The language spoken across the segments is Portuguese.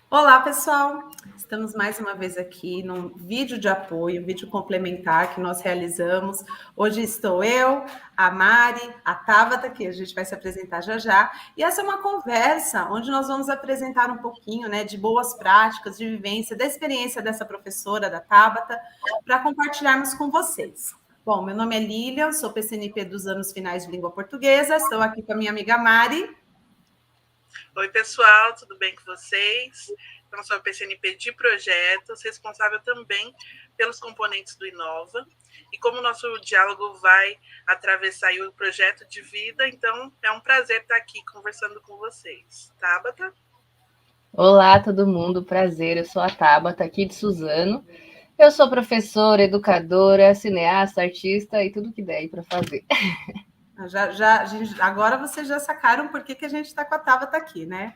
Olá, pessoal! Estamos mais uma vez aqui num vídeo de apoio, um vídeo complementar que nós realizamos. Hoje estou eu, a Mari, a Tabata, que a gente vai se apresentar já já, e essa é uma conversa onde nós vamos apresentar um pouquinho, né, de boas práticas, de vivência, da experiência dessa professora, da Tabata, para compartilharmos com vocês. Bom, meu nome é Lilian, sou PCNP dos anos finais de língua portuguesa, estou aqui com a minha amiga Mari. Oi, pessoal, tudo bem com vocês? Eu sou a PCNP de projetos, responsável também pelos componentes do Inova. E como o nosso diálogo vai atravessar o projeto de vida, então é um prazer estar aqui conversando com vocês. Tabata? Olá, todo mundo, prazer. Eu sou a Tabata, aqui de Suzano. Eu sou professora, educadora, cineasta, artista e tudo que der aí para fazer. Agora vocês já sacaram por que a gente está com a Tabata aqui, né?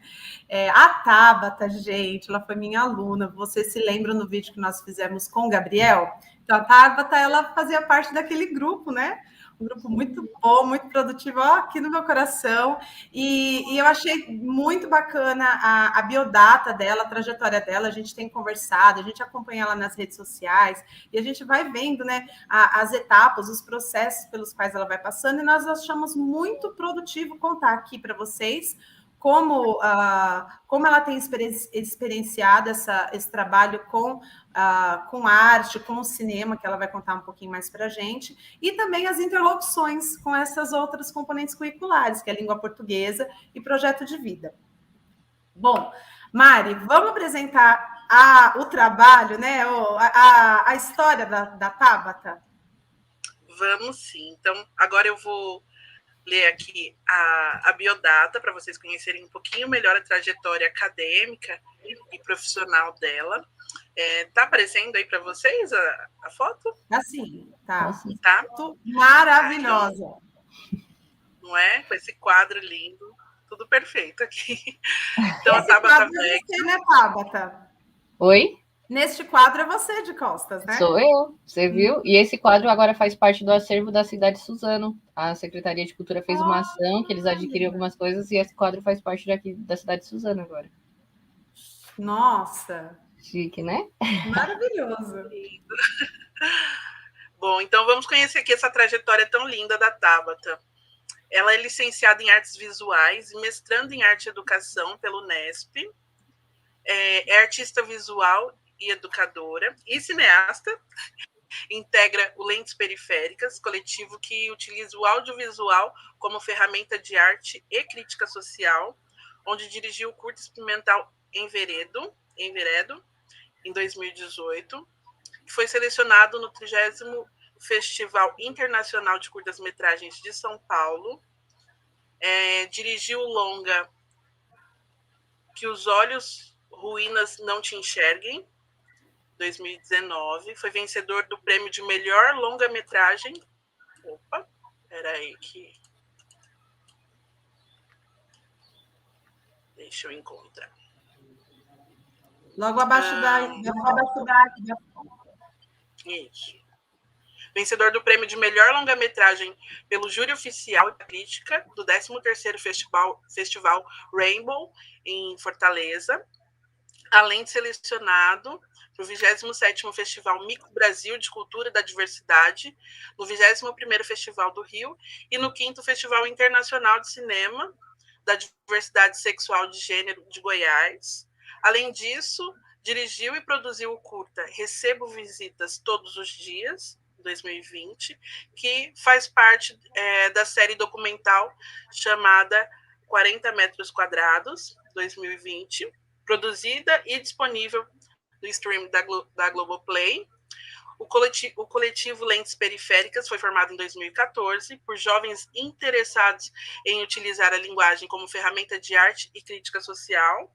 A Tabata, gente, ela foi minha aluna. Vocês se lembram no vídeo que nós fizemos com o Gabriel? Então, a Tabata, ela fazia parte daquele grupo, né? Um grupo muito bom, muito produtivo, ó, aqui no meu coração. E eu achei muito bacana a biodata dela, a trajetória dela. A gente tem conversado, a gente acompanha ela nas redes sociais e a gente vai vendo, né, as etapas, os processos pelos quais ela vai passando, e nós achamos muito produtivo contar aqui para vocês como ela tem experienciado esse trabalho com arte, com o cinema, que ela vai contar um pouquinho mais para a gente, e também as interlocuções com essas outras componentes curriculares, que é a língua portuguesa e projeto de vida. Bom, Mari, vamos apresentar o trabalho, né? A história da Tabata? Vamos sim. Então, agora eu vou ler aqui a biodata para vocês conhecerem um pouquinho melhor a trajetória acadêmica e profissional dela. Tá aparecendo aí para vocês a foto? Assim, tá. Assim. Tá? Maravilhosa. Então, não é? Com esse quadro lindo, tudo perfeito aqui. Então, esse a Tabata quadro é você, né, Tabata? Oi? Neste quadro é você de costas, né? Sou eu, você viu? E esse quadro agora faz parte do acervo da cidade de Suzano. A Secretaria de Cultura fez uma ação que eles adquiriram algumas coisas e esse quadro faz parte daqui da cidade de Suzano agora. Nossa! Chique, né? Maravilhoso! Bom, então vamos conhecer aqui essa trajetória tão linda da Tabata. Ela é licenciada em Artes Visuais e mestranda em Arte e Educação pelo Unesp. É artista visual e educadora e cineasta. Integra o Lentes Periféricas, coletivo que utiliza o audiovisual como ferramenta de arte e crítica social, onde dirigiu o curto experimental Enveredo, em 2018, que foi selecionado no 30º Festival Internacional de Curtas-Metragens de São Paulo. Dirigiu o longa Que os Olhos Ruínas Não Te Enxerguem, 2019. Foi vencedor do prêmio de melhor longa-metragem. Opa, peraí que... Deixa eu encontrar. Logo abaixo da Isso. Vencedor do prêmio de melhor longa-metragem pelo júri oficial e crítica do 13º Festival Rainbow, em Fortaleza, além de selecionado para o 27º Festival Mico Brasil de Cultura da Diversidade, no 21º Festival do Rio e no 5º Festival Internacional de Cinema da Diversidade Sexual de Gênero de Goiás. Além disso, dirigiu e produziu o curta Recebo Visitas Todos os Dias, 2020, que faz parte da série documental chamada 40 Metros Quadrados, 2020, produzida e disponível no stream da Globoplay. O coletivo Lentes Periféricas foi formado em 2014 por jovens interessados em utilizar a linguagem como ferramenta de arte e crítica social.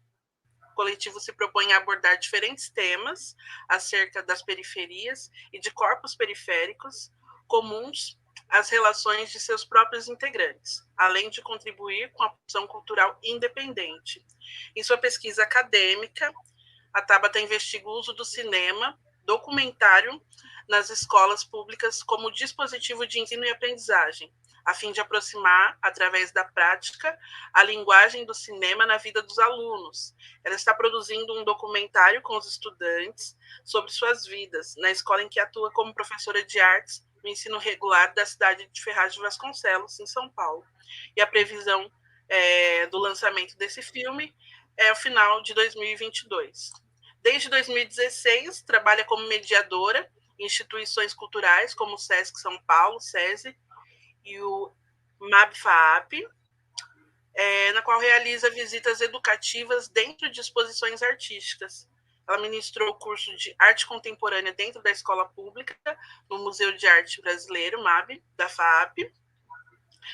O coletivo se propõe a abordar diferentes temas acerca das periferias e de corpos periféricos comuns às relações de seus próprios integrantes, além de contribuir com a produção cultural independente. Em sua pesquisa acadêmica, a Tabata investiga o uso do cinema documentário nas escolas públicas como dispositivo de ensino e aprendizagem, a fim de aproximar, através da prática, a linguagem do cinema na vida dos alunos. Ela está produzindo um documentário com os estudantes sobre suas vidas, na escola em que atua como professora de artes no ensino regular da cidade de Ferraz de Vasconcelos, em São Paulo. E a previsão do lançamento desse filme é o final de 2022. Desde 2016, trabalha como mediadora em instituições culturais como o SESC São Paulo, SESI, e o MAB-FAAP, na qual realiza visitas educativas dentro de exposições artísticas. Ela ministrou o curso de Arte Contemporânea dentro da escola pública, no Museu de Arte Brasileiro, MAB, da FAAP,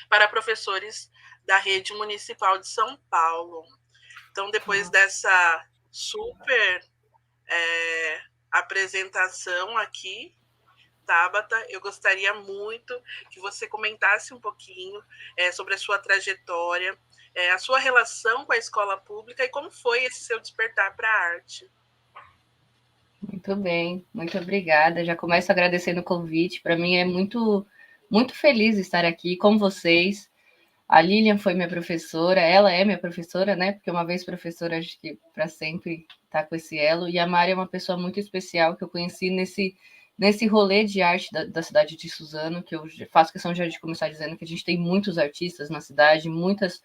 para professores da rede municipal de São Paulo. Então, depois dessa super apresentação aqui, Tabata, eu gostaria muito que você comentasse um pouquinho sobre a sua trajetória, a sua relação com a escola pública e como foi esse seu despertar para a arte. Muito bem, muito obrigada. Já começo agradecendo o convite. Para mim é muito, muito feliz estar aqui com vocês. A Lilian foi minha professora, ela é minha professora, né? Porque uma vez professora, acho que para sempre está com esse elo. E a Mari é uma pessoa muito especial que eu conheci nesse rolê de arte da cidade de Suzano, que eu faço questão de começar dizendo que a gente tem muitos artistas na cidade, muitos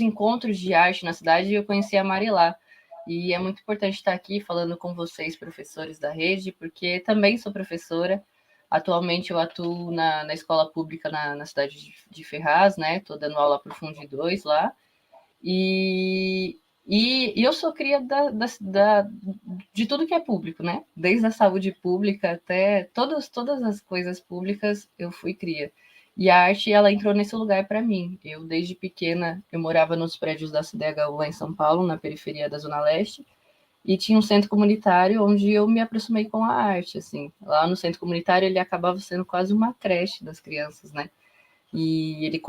encontros de arte na cidade, e eu conheci a Mari lá. E é muito importante estar aqui falando com vocês, professores da rede, porque também sou professora. Atualmente eu atuo na escola pública na cidade de Ferraz, né? Estou dando aula para o Fundi 2 lá. E eu sou cria de tudo que é público, né? Desde a saúde pública até todas as coisas públicas eu fui cria. E a arte, ela entrou nesse lugar para mim. Eu, desde pequena, eu morava nos prédios da CDHU lá em São Paulo, na periferia da Zona Leste, e tinha um centro comunitário onde eu me aproximei com a arte, assim. Lá no centro comunitário, ele acabava sendo quase uma creche das crianças, né? E ele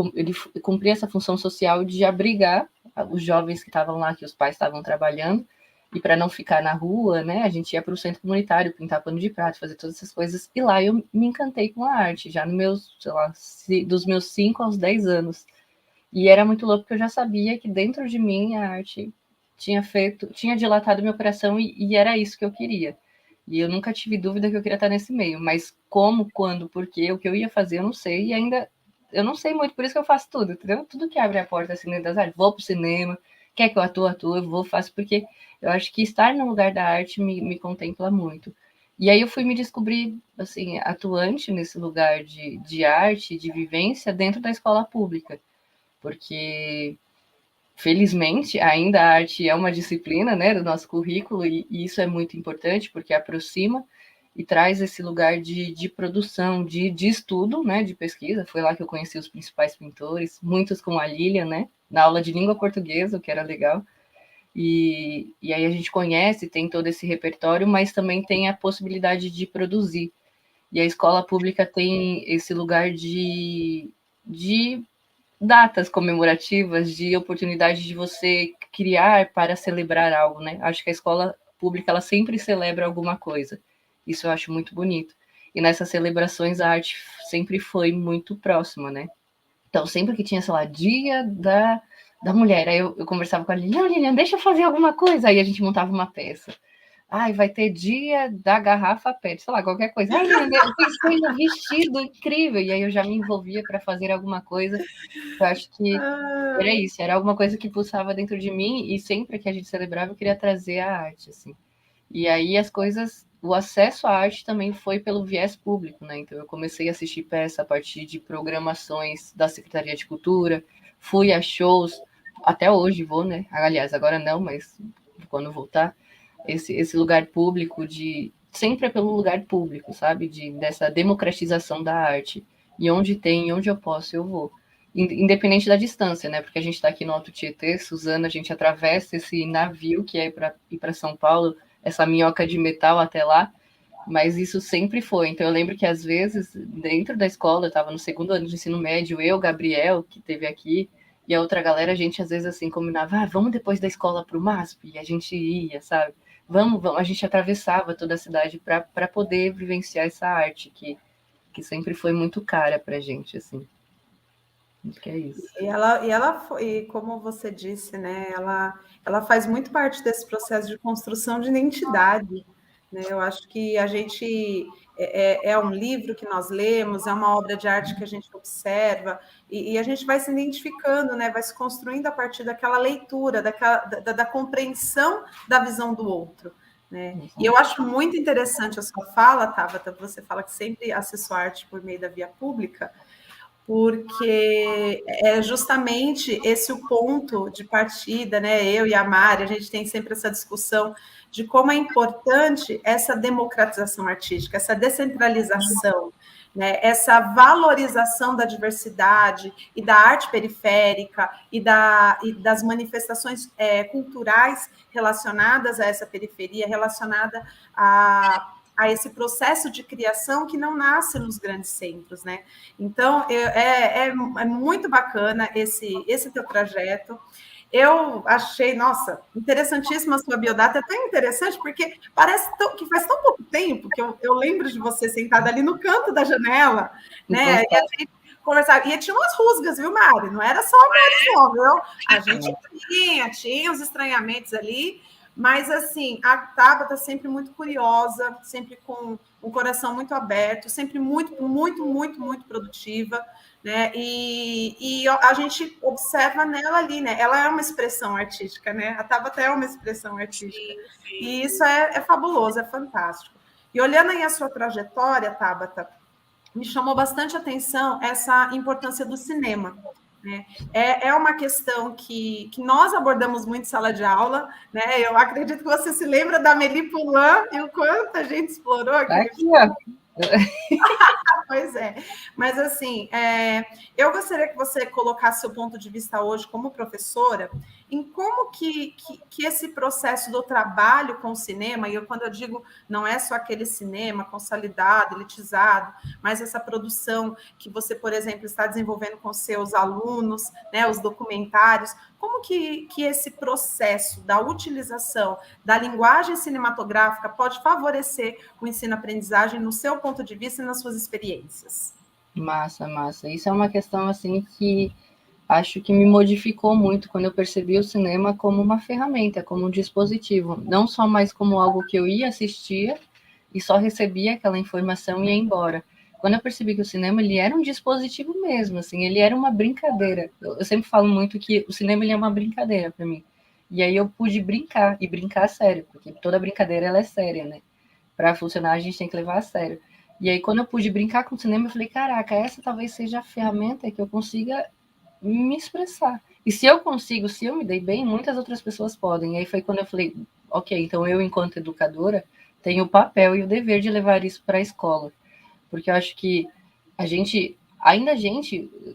cumpria essa função social de abrigar os jovens que estavam lá, que os pais estavam trabalhando, e para não ficar na rua, né, a gente ia para o centro comunitário, pintar pano de prato, fazer todas essas coisas, e lá eu me encantei com a arte, já no meus, sei lá, dos meus 5 aos 10 anos. E era muito louco, porque eu já sabia que dentro de mim a arte tinha dilatado meu coração, e era isso que eu queria. E eu nunca tive dúvida que eu queria estar nesse meio, mas como, quando, por quê, o que eu ia fazer, eu não sei, e ainda eu não sei muito, por isso que eu faço tudo, entendeu? Tudo que abre a porta assim dentro das artes, vou pro cinema, quer que eu atue, eu vou, faço, porque eu acho que estar no lugar da arte me contempla muito. E aí eu fui me descobrir, assim, atuante nesse lugar de arte, de vivência dentro da escola pública, porque, felizmente, ainda a arte é uma disciplina, né, do nosso currículo, e isso é muito importante, porque aproxima e traz esse lugar de produção, de estudo, né, de pesquisa. Foi lá que eu conheci os principais pintores, muitos com a Lilian, né, na aula de língua portuguesa, o que era legal. E aí a gente conhece, tem todo esse repertório, mas também tem a possibilidade de produzir. E a escola pública tem esse lugar de datas comemorativas, de oportunidade de você criar para celebrar algo, né? Acho que a escola pública, ela sempre celebra alguma coisa. Isso eu acho muito bonito. E nessas celebrações a arte sempre foi muito próxima, né? Então, sempre que tinha, sei lá, dia da mulher, aí eu conversava com a Lilian, deixa eu fazer alguma coisa. Aí a gente montava uma peça. Ai, vai ter dia da garrafa PET, sei lá, qualquer coisa. Ai, Lilian, eu pensei no vestido incrível. E aí eu já me envolvia para fazer alguma coisa. Eu acho que era isso, era alguma coisa que pulsava dentro de mim, e sempre que a gente celebrava eu queria trazer a arte, assim. E aí as coisas, o acesso à arte também foi pelo viés público, né? Então eu comecei a assistir peça a partir de programações da Secretaria de Cultura, fui a shows, até hoje vou, né? Aliás, agora não, mas quando voltar, esse lugar público sempre é pelo lugar público, sabe? Dessa democratização da arte. E onde tem, onde eu posso, eu vou. Independente da distância, né? Porque a gente está aqui no Alto Tietê, Suzano, a gente atravessa esse navio que é ir para São Paulo, essa minhoca de metal até lá, mas isso sempre foi. Então eu lembro que às vezes, dentro da escola, eu estava no segundo ano de ensino médio, eu, Gabriel, que teve aqui, e a outra galera, a gente às vezes assim combinava, vamos depois da escola para o MASP, e a gente ia, sabe? Vamos, a gente atravessava toda a cidade para poder vivenciar essa arte que sempre foi muito cara para a gente, assim. Acho que é isso. E como você disse, né, ela faz muito parte desse processo de construção de identidade, né? Eu acho que a gente é um livro que nós lemos, é uma obra de arte que a gente observa, e a gente vai se identificando, né? Vai se construindo a partir daquela leitura, da compreensão da visão do outro. Né? E eu acho muito interessante a sua fala, Tabata, você fala que sempre acessou arte por meio da via pública, porque é justamente esse o ponto de partida, né? Eu e a Mari, a gente tem sempre essa discussão de como é importante essa democratização artística, essa descentralização, né? Essa valorização da diversidade e da arte periférica e das manifestações culturais relacionadas a essa periferia, relacionada a esse processo de criação que não nasce nos grandes centros, né? Então, é muito bacana esse teu trajeto. Eu achei, nossa, interessantíssima a sua biodata. É tão interessante porque parece que faz tão pouco tempo que eu lembro de você sentada ali no canto da janela, né? E a gente conversava. E tinha umas rusgas, viu, Mari? Não era só o viu? A gente tinha os estranhamentos ali. Mas, assim, a Tabata sempre muito curiosa, sempre com um coração muito aberto, sempre muito produtiva, né? E a gente observa nela ali, né? Ela é uma expressão artística, né? A Tabata é uma expressão artística. Sim. E isso é fabuloso, é fantástico. E olhando aí a sua trajetória, Tabata, me chamou bastante atenção essa importância do cinema. Né? É uma questão que nós abordamos muito em sala de aula, né? Eu acredito que você se lembra da Amélie Poulain e o quanto a gente explorou aquele Pois é, mas assim, eu gostaria que você colocasse seu ponto de vista hoje como professora em como que esse processo do trabalho com o cinema, e quando eu digo não é só aquele cinema consolidado, elitizado, mas essa produção que você, por exemplo, está desenvolvendo com seus alunos, né, os documentários, como que esse processo da utilização da linguagem cinematográfica pode favorecer o ensino-aprendizagem no seu ponto de vista e nas suas experiências? Massa. Isso é uma questão, assim, que acho que me modificou muito quando eu percebi o cinema como uma ferramenta, como um dispositivo, não só mais como algo que eu ia assistir e só recebia aquela informação e ia embora. Quando eu percebi que o cinema ele era um dispositivo mesmo, assim, ele era uma brincadeira. Eu sempre falo muito que o cinema ele é uma brincadeira para mim. E aí eu pude brincar, e brincar a sério, porque toda brincadeira ela é séria, né? Para funcionar a gente tem que levar a sério. E aí quando eu pude brincar com o cinema, eu falei, caraca, essa talvez seja a ferramenta que eu consiga me expressar. E se eu consigo, se eu me dei bem, muitas outras pessoas podem. E aí foi quando eu falei, ok, então eu, enquanto educadora, tenho o papel e o dever de levar isso para a escola. Porque eu acho que a gente,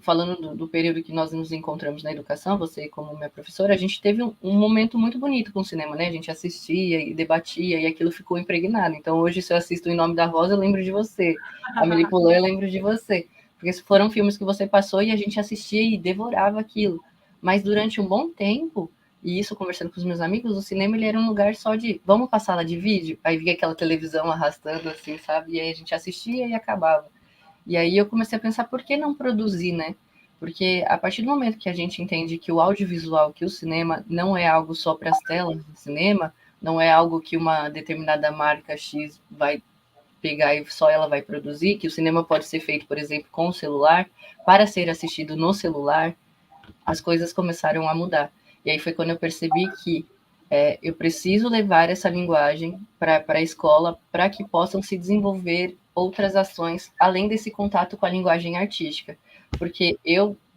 falando do período que nós nos encontramos na educação, você como minha professora, a gente teve um momento muito bonito com o cinema, né? A gente assistia e debatia e aquilo ficou impregnado. Então hoje, se eu assisto Em Nome da Rosa, eu lembro de você. Amélie Poulain, eu lembro de você. Porque foram filmes que você passou e a gente assistia e devorava aquilo. Mas durante um bom tempo, e isso conversando com os meus amigos, o cinema ele era um lugar só de, vamos passar lá de vídeo? Aí via aquela televisão arrastando assim, sabe? E aí a gente assistia e acabava. E aí eu comecei a pensar, por que não produzir, né? Porque a partir do momento que a gente entende que o audiovisual, que o cinema não é algo só para as telas do cinema, não é algo que uma determinada marca X vai pegar e só ela vai produzir, que o cinema pode ser feito, por exemplo, com o celular, para ser assistido no celular, as coisas começaram a mudar. E aí foi quando eu percebi que eu preciso levar essa linguagem para a escola para que possam se desenvolver outras ações, além desse contato com a linguagem artística. Porque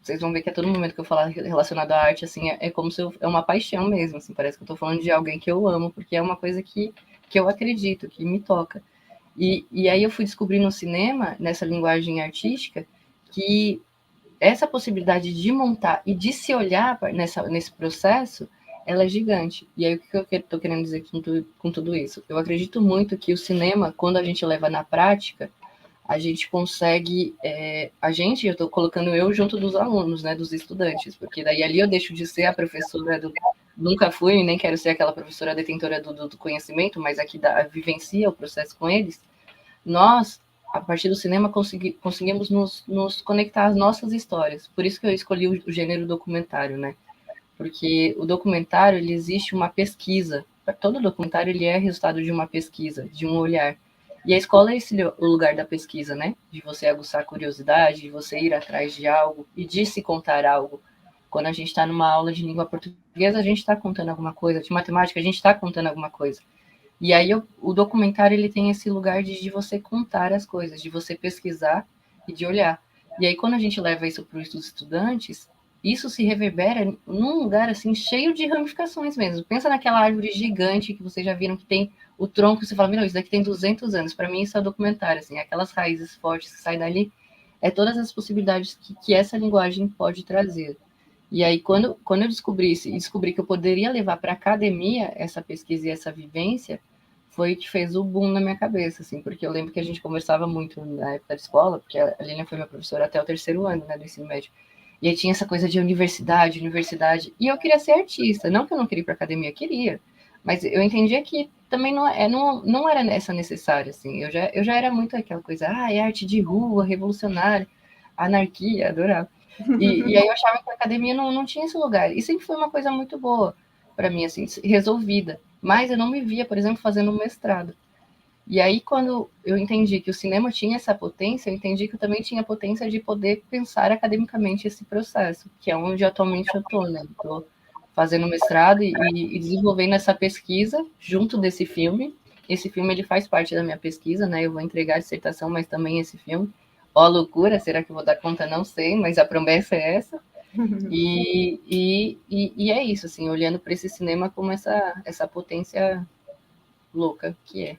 vocês vão ver que a todo momento que eu falar relacionado à arte, assim, é como se é uma paixão mesmo, assim, parece que eu estou falando de alguém que eu amo, porque é uma coisa que eu acredito, que me toca. E aí eu fui descobrir no cinema, nessa linguagem artística, que essa possibilidade de montar e de se olhar nesse processo, ela é gigante. E aí o que eu estou querendo dizer com tudo isso? Eu acredito muito que o cinema, quando a gente leva na prática, a gente consegue... eu estou colocando eu junto dos alunos, né, dos estudantes, porque daí ali eu deixo de ser a professora nunca fui e nem quero ser aquela professora detentora do conhecimento, mas aqui vivencia o processo com eles. Nós a partir do cinema, conseguimos nos conectar às nossas histórias. Por isso que eu escolhi o gênero documentário, né? Porque o documentário, ele existe uma pesquisa. Todo documentário, ele é resultado de uma pesquisa, de um olhar. E a escola é o lugar da pesquisa, né? De você aguçar a curiosidade, de você ir atrás de algo e de se contar algo. Quando a gente está numa aula de língua portuguesa, a gente está contando alguma coisa. De matemática, a gente está contando alguma coisa. E aí o documentário, ele tem esse lugar de você contar as coisas, de você pesquisar e de olhar. E aí quando a gente leva isso para os estudantes, isso se reverbera num lugar assim cheio de ramificações mesmo. Pensa naquela árvore gigante que vocês já viram que tem o tronco, você fala, meu, isso daqui tem 200 anos. Para mim isso é documentário, assim, aquelas raízes fortes que saem dali, é todas as possibilidades que essa linguagem pode trazer. E aí, quando eu descobri que eu poderia levar para a academia essa pesquisa e essa vivência, foi que fez o boom na minha cabeça, assim, porque eu lembro que a gente conversava muito na época da escola, porque a Lilian foi minha professora até o 3º ano, né, do ensino médio. E aí tinha essa coisa de universidade, e eu queria ser artista, não que eu não queria ir para a academia, queria, mas eu entendia que também não era essa necessária, assim, eu já era muito aquela coisa, é arte de rua, revolucionária, anarquia, adorava. E aí eu achava que a academia não tinha esse lugar. E sempre foi uma coisa muito boa para mim, assim, resolvida. Mas eu não me via, por exemplo, fazendo um mestrado. E aí, quando eu entendi que o cinema tinha essa potência, eu entendi que eu também tinha a potência de poder pensar academicamente esse processo, que é onde atualmente eu estou, né? Estou fazendo mestrado e desenvolvendo essa pesquisa junto desse filme. Esse filme, ele faz parte da minha pesquisa, né? Eu vou entregar a dissertação, mas também esse filme. Ó, loucura, será que eu vou dar conta? Não sei, mas a promessa é essa. E é isso, assim, olhando para esse cinema como essa potência louca que é.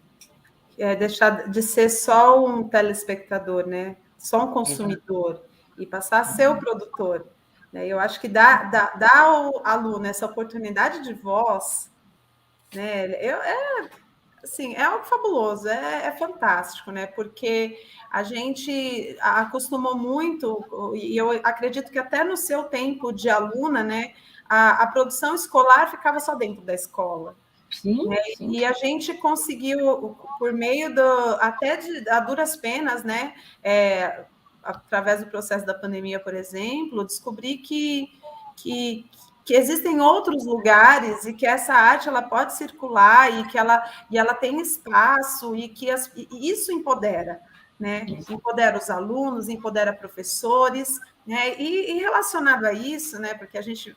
É deixar de ser só um telespectador, né? Só um consumidor, e passar a ser o produtor. Né? Eu acho que dá ao aluno essa oportunidade de voz, né? Assim, é algo fabuloso, é fantástico, né? Porque a gente acostumou muito, e eu acredito que até no seu tempo de aluna, né, a produção escolar ficava só dentro da escola. Sim, né? sim. E a gente conseguiu, por meio até a duras penas, né? Através do processo da pandemia, por exemplo, descobrir que existem outros lugares e que essa arte ela pode circular e ela tem espaço e que isso empodera, né? Empodera os alunos, empodera professores, né? E relacionado a isso, né? Porque a gente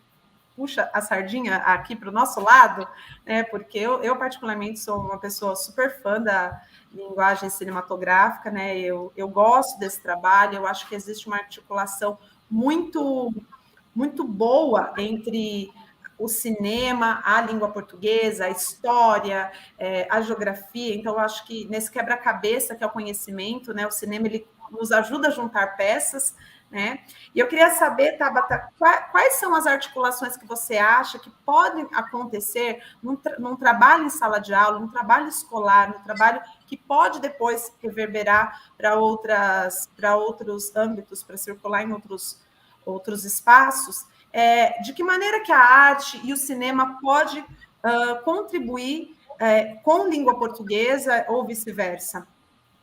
puxa a sardinha aqui para o nosso lado, né? Porque eu particularmente sou uma pessoa super fã da linguagem cinematográfica, né? Eu gosto desse trabalho, eu acho que existe uma articulação muito boa entre o cinema, a língua portuguesa, a história, a geografia. Então, eu acho que nesse quebra-cabeça que é o conhecimento, né, o cinema ele nos ajuda a juntar peças, né? E eu queria saber, Tabata, quais são as articulações que você acha que podem acontecer num trabalho em sala de aula, num trabalho escolar, num trabalho que pode depois reverberar para outros âmbitos, para circular em outros espaços, de que maneira que a arte e o cinema pode contribuir com língua portuguesa ou vice-versa?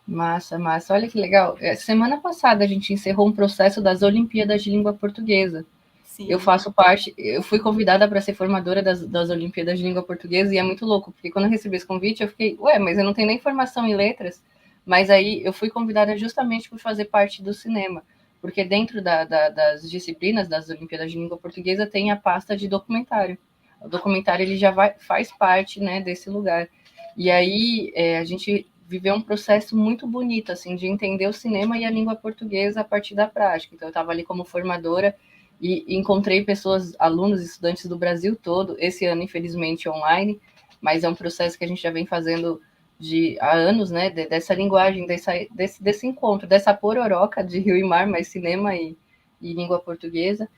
Massa, massa. Olha que legal. Semana passada a gente encerrou um processo das Olimpíadas de Língua Portuguesa. Sim. Eu faço parte, eu fui convidada para ser formadora das Olimpíadas de Língua Portuguesa e é muito louco, porque quando eu recebi esse convite eu fiquei, mas eu não tenho nem formação em letras, mas aí eu fui convidada justamente por fazer parte do cinema, porque dentro das disciplinas das Olimpíadas de Língua Portuguesa tem a pasta de documentário. O documentário ele já faz parte, né, desse lugar. E aí a gente viveu um processo muito bonito, assim, de entender o cinema e a língua portuguesa a partir da prática. Então eu estava ali como formadora e encontrei pessoas, alunos, estudantes do Brasil todo, esse ano, infelizmente, online, mas é um processo que a gente já vem fazendo há anos, né, dessa linguagem, desse encontro, dessa pororoca de rio e mar, mas cinema e língua portuguesa,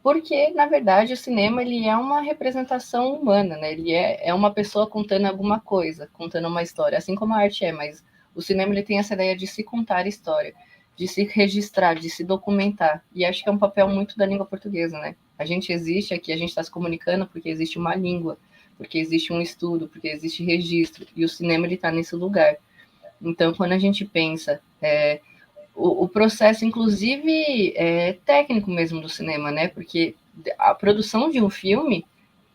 porque, na verdade, o cinema ele é uma representação humana, né, ele é uma pessoa contando alguma coisa, contando uma história, assim como a arte mas o cinema ele tem essa ideia de se contar história, de se registrar, de se documentar. E acho que é um papel muito da língua portuguesa, né? A gente existe aqui, a gente está se comunicando porque existe uma língua, porque existe um estudo, porque existe registro. E o cinema, ele está nesse lugar. Então, quando a gente pensa O processo, inclusive, técnico mesmo do cinema, né? Porque a produção de um filme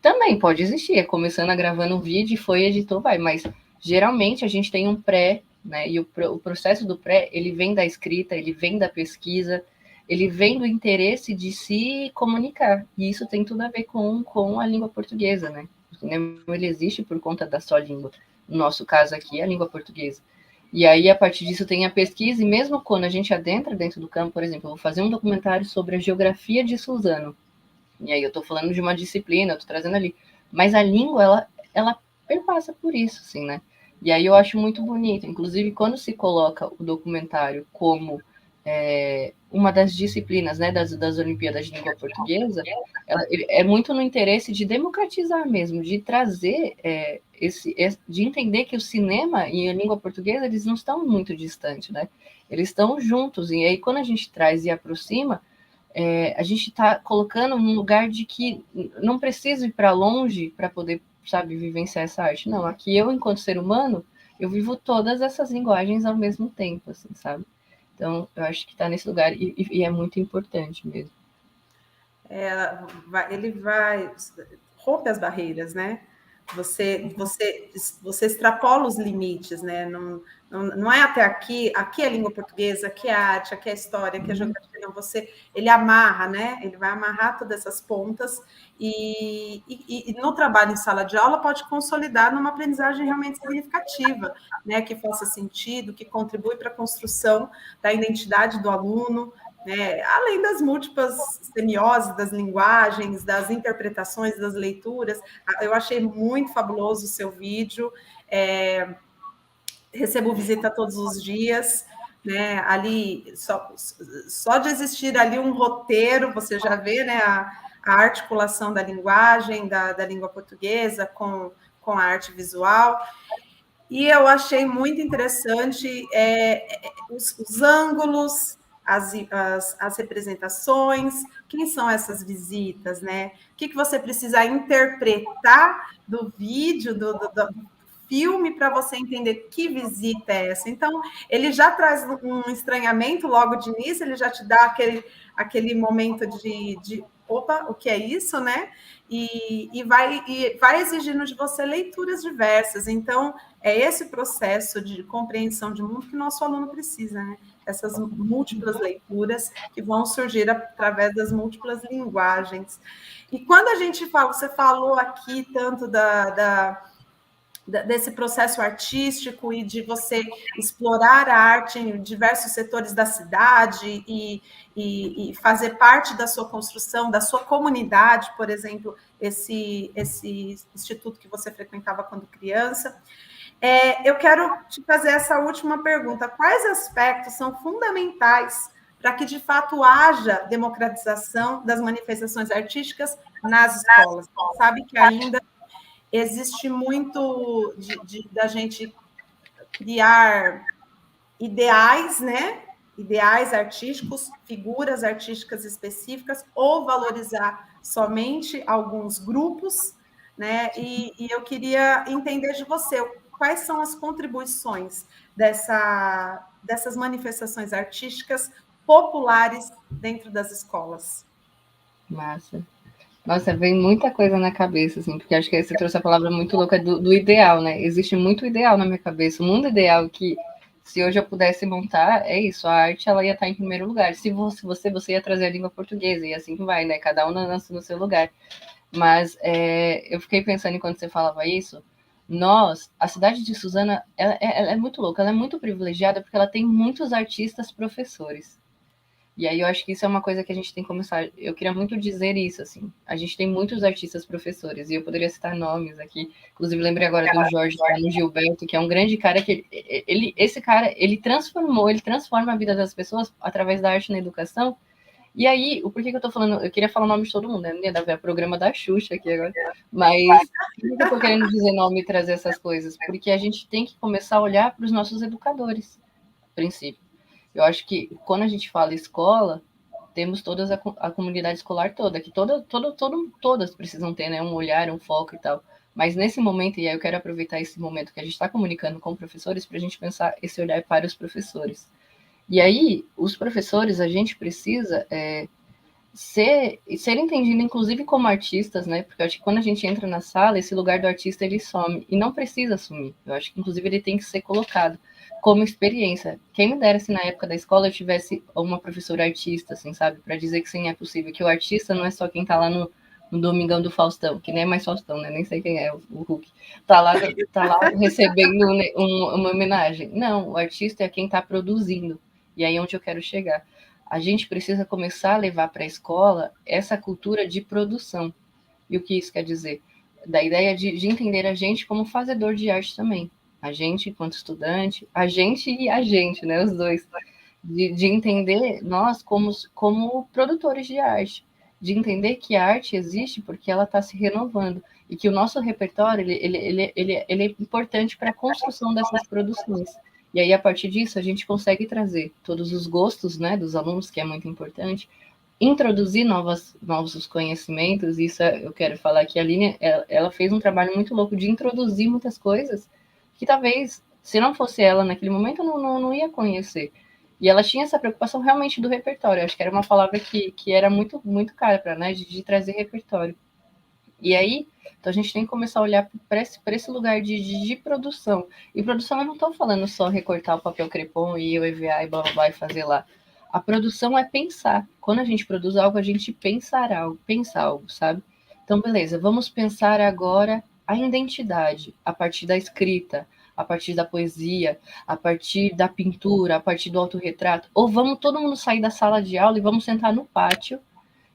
também pode existir. É começando a gravando um vídeo, foi, editou, vai. Mas, geralmente, a gente tem um pré, né? E o processo do pré, ele vem da escrita, ele vem da pesquisa, ele vem do interesse de se comunicar. E isso tem tudo a ver com a língua portuguesa, né? O cinema, ele existe por conta da sua língua. No nosso caso aqui, a língua portuguesa. E aí, a partir disso, tem a pesquisa, e mesmo quando a gente adentra dentro do campo, por exemplo, eu vou fazer um documentário sobre a geografia de Suzano. E aí eu estou falando de uma disciplina, eu estou trazendo ali. Mas a língua, ela perpassa por isso, assim, né? E aí eu acho muito bonito. Inclusive, quando se coloca o documentário como uma das disciplinas, né, das Olimpíadas de Língua Portuguesa, é muito no interesse de democratizar mesmo, de trazer de entender que o cinema e a língua portuguesa, eles não estão muito distantes, né? Eles estão juntos. E aí, quando a gente traz e aproxima, a gente está colocando num lugar de que não precisa ir para longe para poder, sabe, vivenciar essa arte. Não, aqui eu, enquanto ser humano, eu vivo todas essas linguagens ao mesmo tempo, assim, sabe? Então, eu acho que está nesse lugar e é muito importante mesmo. Ele vai rompe as barreiras, né? Você extrapola os limites, né? Não é até aqui é língua portuguesa, aqui é arte, aqui é história, aqui é geografia. Não, ele amarra, né? Ele vai amarrar todas essas pontas e no trabalho em sala de aula pode consolidar numa aprendizagem realmente significativa, né? Que faça sentido, que contribui para a construção da identidade do aluno, né? Além das múltiplas semioses das linguagens, das interpretações, das leituras. Eu achei muito fabuloso o seu vídeo, recebo visita todos os dias, né? Ali, só de existir ali um roteiro, você já vê, né, a articulação da linguagem, da língua portuguesa com a arte visual. E eu achei muito interessante os ângulos, as representações, quem são essas visitas, né? O que você precisa interpretar do vídeo, do filme, para você entender que visita é essa. Então, ele já traz um estranhamento logo de início, ele já te dá aquele momento de opa, o que é isso, né? E vai exigindo de você leituras diversas. Então, é esse processo de compreensão de mundo que nosso aluno precisa, né? Essas múltiplas leituras que vão surgir através das múltiplas linguagens. E quando a gente fala, você falou aqui tanto desse processo artístico e de você explorar a arte em diversos setores da cidade e fazer parte da sua construção, da sua comunidade, por exemplo, esse instituto que você frequentava quando criança. Eu quero te fazer essa última pergunta. Quais aspectos são fundamentais para que, de fato, haja democratização das manifestações artísticas nas escolas? Você sabe que ainda existe muito da gente criar ideais, né? Ideais artísticos, figuras artísticas específicas, ou valorizar somente alguns grupos, né? E eu queria entender de você quais são as contribuições dessas manifestações artísticas populares dentro das escolas. Massa. Nossa, vem muita coisa na cabeça, assim, porque acho que você trouxe a palavra muito louca do ideal, né? Existe muito ideal na minha cabeça. O mundo ideal que, se hoje eu pudesse montar, é isso. A arte, ela ia estar em primeiro lugar. Se você ia trazer a língua portuguesa, e assim vai, né? Cada um no seu lugar. Mas eu fiquei pensando enquanto você falava isso, a cidade de Suzano, ela é muito louca, ela é muito privilegiada porque ela tem muitos artistas professores. E aí eu acho que isso é uma coisa que a gente tem que começar. Eu queria muito dizer isso, assim. A gente tem muitos artistas professores, e eu poderia citar nomes aqui. Inclusive, lembrei agora do Jorge Gilberto, que é um grande cara que esse cara, ele transforma a vida das pessoas através da arte na educação. E aí, por que eu tô falando? Eu queria falar o nome de todo mundo, né? Não ia dar ver o programa da Xuxa aqui agora. Mas por que eu tô querendo dizer nome e trazer essas coisas? Porque a gente tem que começar a olhar para os nossos educadores, a princípio. Eu acho que quando a gente fala escola, temos toda a comunidade escolar toda, que todas precisam ter, né, um olhar, um foco e tal. Mas nesse momento, e aí eu quero aproveitar esse momento que a gente está comunicando com professores para a gente pensar esse olhar para os professores. E aí, os professores, a gente precisa ser entendido, inclusive, como artistas, né? Porque eu acho que quando a gente entra na sala, esse lugar do artista, ele some. E não precisa sumir. Eu acho que, inclusive, ele tem que ser colocado como experiência. Quem me dera se na época da escola eu tivesse uma professora artista, assim, sabe? Para dizer que sim, é possível. Que o artista não é só quem tá lá no Domingão do Faustão, que nem é mais Faustão, né? Nem sei quem é o Hulk. Tá lá recebendo uma homenagem. Não, o artista é quem tá produzindo. E aí é onde eu quero chegar. A gente precisa começar a levar para a escola essa cultura de produção. E o que isso quer dizer? Da ideia de entender a gente como fazedor de arte também. A gente, enquanto estudante, a gente e a gente, né? Os dois. De entender nós como produtores de arte. De entender que a arte existe porque ela está se renovando. E que o nosso repertório ele é importante para a construção dessas produções. E aí, a partir disso, a gente consegue trazer todos os gostos, né, dos alunos, que é muito importante, introduzir novos conhecimentos. Isso eu quero falar que a Aline, ela fez um trabalho muito louco de introduzir muitas coisas que talvez, se não fosse ela naquele momento, eu não ia conhecer. E ela tinha essa preocupação realmente do repertório. Eu acho que era uma palavra que era muito, muito cara para, né, de trazer repertório. E aí, então a gente tem que começar a olhar para esse lugar de produção. E produção eu não estou falando só recortar o papel crepom e o EVA e blá blá blá e fazer lá. A produção é pensar. Quando a gente produz algo, a gente pensa algo, sabe? Então, beleza, vamos pensar agora a identidade a partir da escrita, a partir da poesia, a partir da pintura, a partir do autorretrato. Ou vamos todo mundo sair da sala de aula e vamos sentar no pátio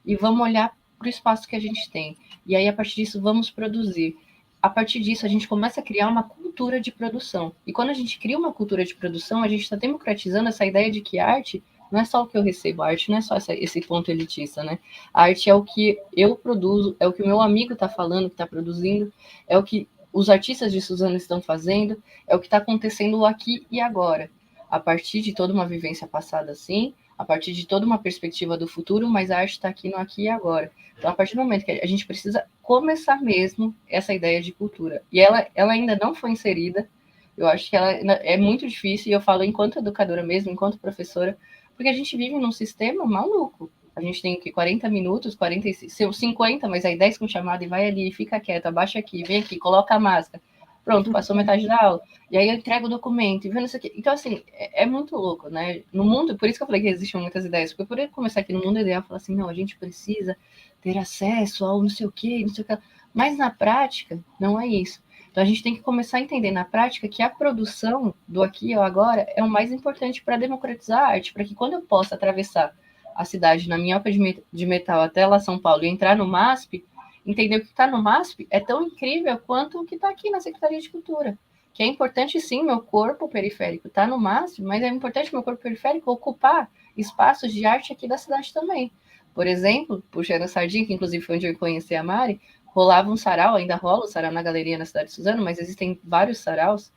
e vamos olhar para o espaço que a gente tem. E aí, a partir disso, vamos produzir. A partir disso, a gente começa a criar uma cultura de produção. E quando a gente cria uma cultura de produção, a gente está democratizando essa ideia de que arte não é só o que eu recebo, a arte não é só esse ponto elitista, né? A arte é o que eu produzo, é o que o meu amigo está falando, que está produzindo, é o que os artistas de Suzano estão fazendo, é o que está acontecendo aqui e agora. A partir de toda uma vivência passada assim, a partir de toda uma perspectiva do futuro, mas a arte está aqui no aqui e agora. Então, a partir do momento que a gente precisa começar mesmo essa ideia de cultura. E ela ainda não foi inserida, eu acho que ela é muito difícil, e eu falo enquanto educadora mesmo, enquanto professora, porque a gente vive num sistema maluco. A gente tem que 40 minutos, 45, 50, mas aí 10 com chamada e vai ali, fica quieto, abaixa aqui, vem aqui, coloca a máscara. Pronto, passou metade da aula. E aí eu entrego o documento e vendo isso aqui. Então, assim, é muito louco, né? No mundo, por isso que eu falei que existem muitas ideias, porque eu poderia começar aqui no mundo ideal e falar assim, não, a gente precisa ter acesso ao não sei o quê, não sei o que. Mas na prática, não é isso. Então a gente tem que começar a entender na prática que a produção do aqui e agora é o mais importante para democratizar a arte, para que quando eu possa atravessar a cidade na minhoca de metal até lá São Paulo e entrar no MASP, entender o que está no MASP é tão incrível quanto o que está aqui na Secretaria de Cultura. Que é importante, sim, meu corpo periférico está no MASP, mas é importante meu corpo periférico ocupar espaços de arte aqui da cidade também. Por exemplo, puxando a sardinha, que inclusive foi onde eu conheci a Mari, rolava um sarau, ainda rola o sarau na galeria na cidade de Suzano, mas existem vários saraus.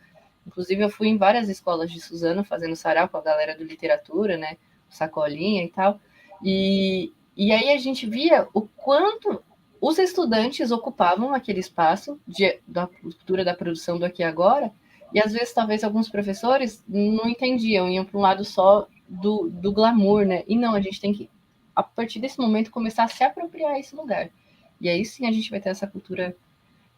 Inclusive, eu fui em várias escolas de Suzano fazendo sarau com a galera do literatura, né? Sacolinha e tal. E aí a gente via o quanto os estudantes ocupavam aquele espaço da cultura da produção do aqui e agora, e às vezes talvez alguns professores não entendiam, iam para um lado só do glamour, né? E não, a gente tem que, a partir desse momento, começar a se apropriar esse lugar. E aí sim a gente vai ter essa cultura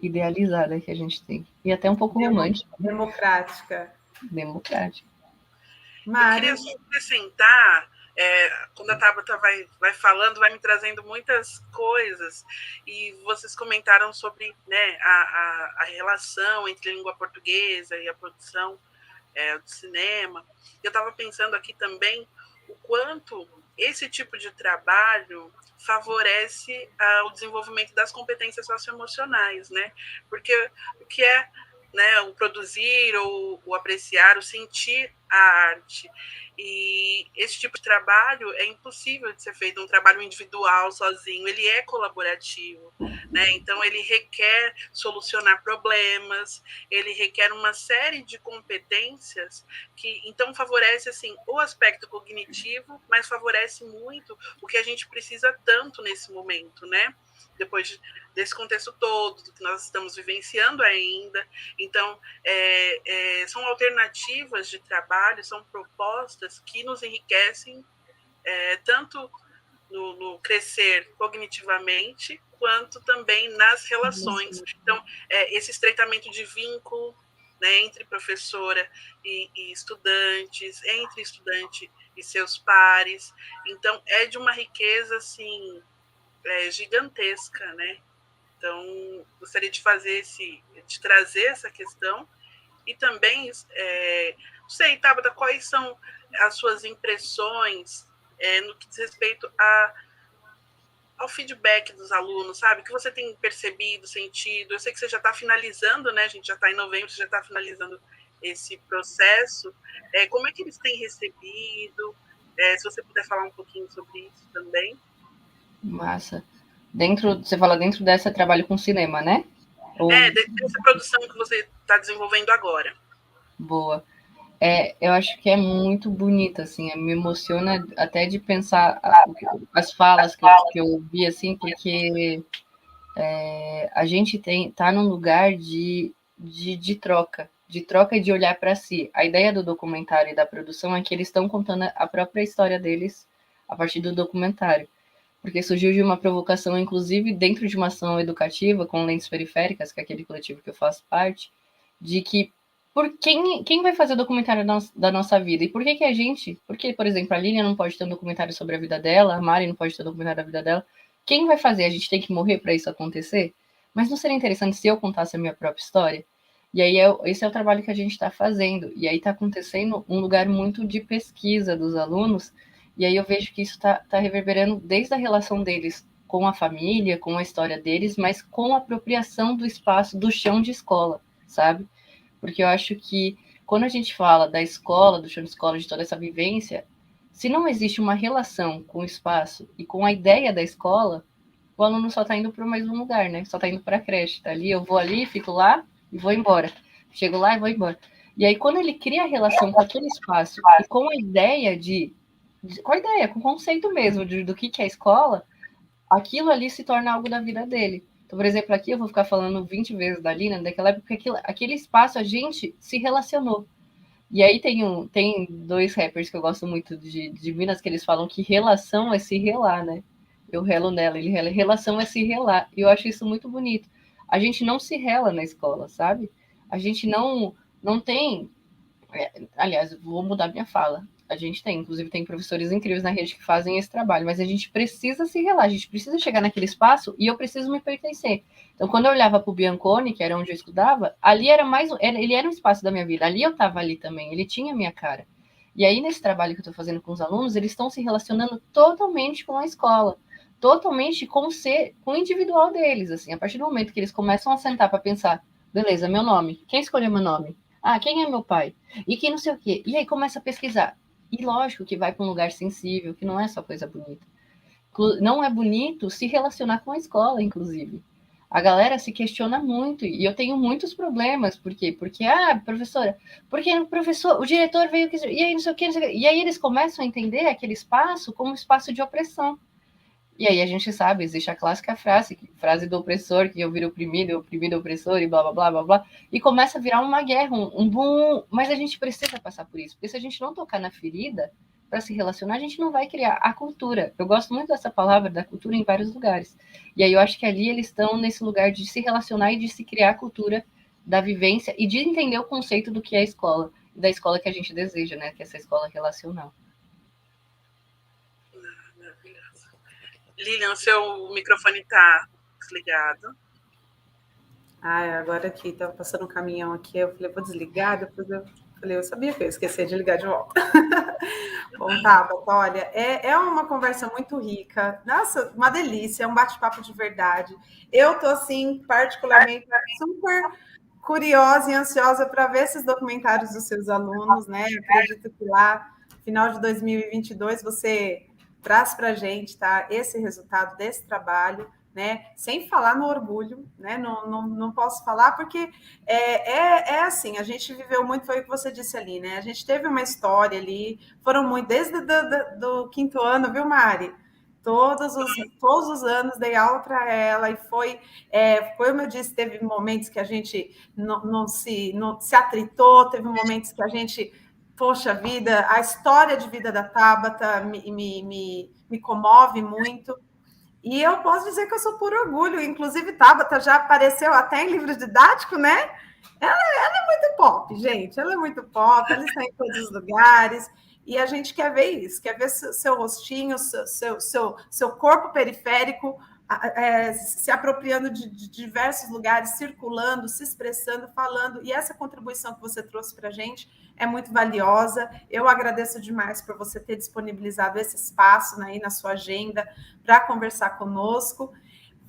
idealizada que a gente tem. E até um pouco romântica. Democrática. Democrática. Eu queria só acrescentar, quando a Tabata vai falando, vai me trazendo muitas coisas, e vocês comentaram sobre, né, a relação entre a língua portuguesa e a produção do cinema. Eu estava pensando aqui também o quanto esse tipo de trabalho favorece o desenvolvimento das competências socioemocionais, né? Porque o que é, né, o produzir, o apreciar, o sentir a arte. E esse tipo de trabalho é impossível de ser feito, um trabalho individual, sozinho, ele é colaborativo, né? Então ele requer solucionar problemas, ele requer uma série de competências que então favorece assim o aspecto cognitivo, mas favorece muito o que a gente precisa tanto nesse momento, né? depois desse contexto todo, do que nós estamos vivenciando ainda. Então, são alternativas de trabalho, são propostas que nos enriquecem tanto no crescer cognitivamente, quanto também nas relações. Então, esse estreitamento de vínculo, né, entre professora e estudantes, entre estudante e seus pares. Então, é de uma riqueza assim, gigantesca, né? Então, gostaria de trazer essa questão. E também, não sei, Tabata, quais são as suas impressões no que diz respeito ao feedback dos alunos, sabe? O que você tem percebido, sentido? Eu sei que você já está finalizando, né? A gente já está em novembro, você já está finalizando esse processo. Como é que eles têm recebido? Se você puder falar um pouquinho sobre isso também. Massa. Você fala dentro dessa trabalho com cinema, né? Dessa produção que você está desenvolvendo agora. Boa. Eu acho que é muito bonito, assim, me emociona até de pensar as falas que eu ouvi, assim, porque a gente tá num lugar de troca e de olhar para si. A ideia do documentário e da produção é que eles estão contando a própria história deles a partir do documentário, porque surgiu de uma provocação, inclusive dentro de uma ação educativa com Lentes Periféricas, que é aquele coletivo que eu faço parte, de que quem vai fazer o documentário da nossa vida? E por que a gente... Porque, por exemplo, a Lilian não pode ter um documentário sobre a vida dela, a Mari não pode ter um documentário da vida dela. Quem vai fazer? A gente tem que morrer para isso acontecer? Mas não seria interessante se eu contasse a minha própria história? E aí esse é o trabalho que a gente está fazendo. E aí está acontecendo um lugar muito de pesquisa dos alunos, e aí eu vejo que isso está reverberando desde a relação deles com a família, com a história deles, mas com a apropriação do espaço, do chão de escola, sabe? Porque eu acho que quando a gente fala da escola, do chão de escola, de toda essa vivência, se não existe uma relação com o espaço e com a ideia da escola, o aluno só está indo para mais um lugar, né? Só está indo para a creche. Tá ali, eu vou ali, fico lá e vou embora. Chego lá e vou embora. E aí, quando ele cria a relação com aquele espaço e com a ideia com o conceito mesmo do que é a escola, aquilo ali se torna algo da vida dele. Então, por exemplo, aqui eu vou ficar falando 20 vezes da Lina, daquela época, porque aquele espaço a gente se relacionou. E aí tem dois rappers que eu gosto muito de Minas, que eles falam que relação é se relar, né? Eu relo nela, ele rela. Relação é se relar. E eu acho isso muito bonito. A gente não se rela na escola, sabe? A gente não tem... aliás, vou mudar minha fala. A gente inclusive tem professores incríveis na rede que fazem esse trabalho, mas a gente precisa se relar, a gente precisa chegar naquele espaço e eu preciso me pertencer. Então, quando eu olhava para o Bianconi, que era onde eu estudava, ali ele era um espaço da minha vida, ali eu estava ali também, ele tinha a minha cara. E aí, nesse trabalho que eu estou fazendo com os alunos, eles estão se relacionando totalmente com a escola, totalmente com o individual deles, assim, a partir do momento que eles começam a sentar para pensar, beleza, meu nome, quem escolheu meu nome? Ah, quem é meu pai? E quem não sei o quê. E aí começa a pesquisar. E lógico que vai para um lugar sensível, que não é só coisa bonita. Não é bonito se relacionar com a escola, inclusive. A galera se questiona muito, e eu tenho muitos problemas. Por quê? Porque, professora, porque o diretor veio... E aí não sei o quê, não sei o quê. E aí eles começam a entender aquele espaço como um espaço de opressão. E aí a gente sabe, existe a clássica frase do opressor, que eu viro oprimido opressor, e blá, blá, blá, blá, blá, e começa a virar uma guerra, um boom, mas a gente precisa passar por isso, porque se a gente não tocar na ferida, para se relacionar, a gente não vai criar a cultura. Eu gosto muito dessa palavra, da cultura, em vários lugares. E aí eu acho que ali eles estão nesse lugar de se relacionar e de se criar a cultura da vivência e de entender o conceito do que é a escola, da escola que a gente deseja, né, que é essa escola relacional. Lilian, seu microfone está desligado. Agora aqui, estava passando um caminhão aqui, eu falei, vou desligar, depois eu falei, eu sabia que eu ia esquecer de ligar de volta. Bom, Tabata, olha, é uma conversa muito rica, nossa, uma delícia, é um bate-papo de verdade. Eu estou, assim, particularmente super curiosa e ansiosa para ver esses documentários dos seus alunos, né? Acredito que lá, final de 2022, você traz para a gente, tá, esse resultado desse trabalho, né? Sem falar no orgulho, né? Não posso falar porque é assim, a gente viveu muito, foi o que você disse ali, né? A gente teve uma história ali, foram muito, desde do 5º ano, viu, Mari? Todos os anos dei aula para ela e foi, como eu disse, teve momentos que a gente não se atritou, teve momentos que a gente, poxa vida, a história de vida da Tabata me comove muito. E eu posso dizer que eu sou por orgulho, inclusive Tabata já apareceu até em livro didático, né? Ela é muito pop, gente, ela é muito pop, ela está em todos os lugares. E a gente quer ver isso, quer ver seu rostinho, seu corpo periférico se apropriando de diversos lugares, circulando, se expressando, falando. E essa contribuição que você trouxe para a gente é muito valiosa. Eu agradeço demais por você ter disponibilizado esse espaço, né, aí na sua agenda para conversar conosco.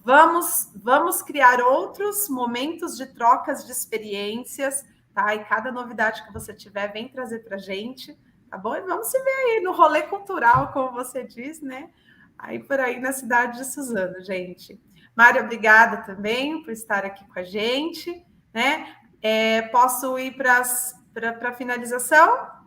Vamos criar outros momentos de trocas de experiências, tá? E cada novidade que você tiver, vem trazer para a gente. Tá bom? E vamos se ver aí no rolê cultural, como você diz, né? Aí por aí na cidade de Suzano, gente. Mário, obrigada também por estar aqui com a gente, né? Posso ir para a finalização?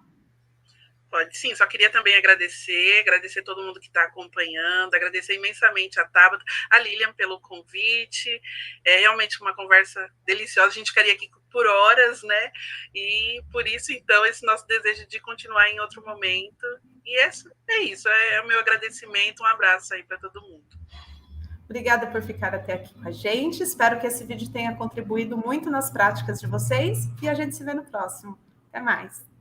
Pode sim, só queria também agradecer todo mundo que está acompanhando, agradecer imensamente a Tabata, a Lilian pelo convite, é realmente uma conversa deliciosa, a gente ficaria aqui por horas, né, e por isso, então, esse nosso desejo de continuar em outro momento, e é isso, é o meu agradecimento, um abraço aí para todo mundo. Obrigada por ficar até aqui com a gente, espero que esse vídeo tenha contribuído muito nas práticas de vocês, e a gente se vê no próximo. Até mais!